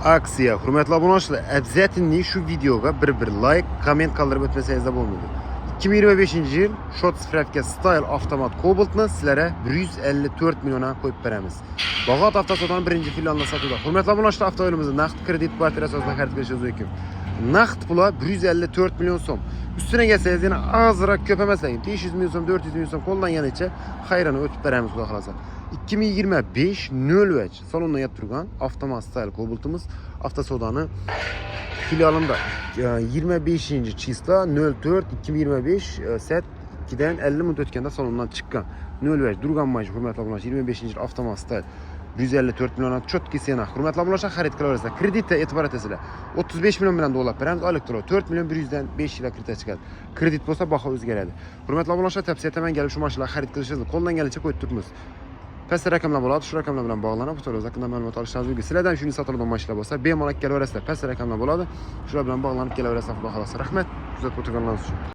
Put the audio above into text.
aksiya. Hurmatli obunachilar, обязательно şu videoga bir like, komment qoldirib o'tmasangiz da bo'lmaydi. 2025-yil Shot Spravka Style avtomat Cobalt'ni sizlarga 154 millionga qo'yib beramiz. Bog'ot avtosodaning birinchi filialida sotuvda. Hurmatli obunachilar, avtomobilimizni naqd kredit kvartira asosida xarid qilishingiz mumkin. Naqd puli 154 million so'm. Üstüne gelsangiz yana azroq ko'p emas, 500 million so'm, 400 million so'm qo'llanganicha xayrani o'tib beramiz, xudo xolasa. 2025 0 salonda yat turgan avtomat Style Cobalt'imiz avtosodani filialında 25. çista 04 2025 set 2'den 50 minut ötkende salondan çıkan 05 durgan majı hurmatli obunachilar 25. yil avtomat Style 154 milyona çok kesene hurmatli obunachilar xarid qilaverasizlar. Kreditda e'tibor etasizlar. 35 milyon bilan do'lab beramiz, elektron 4 milyon 100'dan 5 yilga kredit chiqadi. Kredit bo'lsa baho o'zgaradi. Hurmatli obunachilar, tavsiya etaman, kelib shu mashinalarni xarid qilishingizni qo'ldan kelgancha qo'yib turibmiz. Pastda raqamlar bo'ladi, shu raqamlar bilan bog'lanib, fotolar haqida ma'lumot olishingiz mumkin. Sizlardan shuni sotadigan mashinalar bo'lsa, bemalol kelaverasizlar. Pastda raqamlar bo'ladi, shular bilan bog'lanib kelaverasizlar, xudo xolasa. Rahmat, kuzatib o'tirganlaringiz uchun.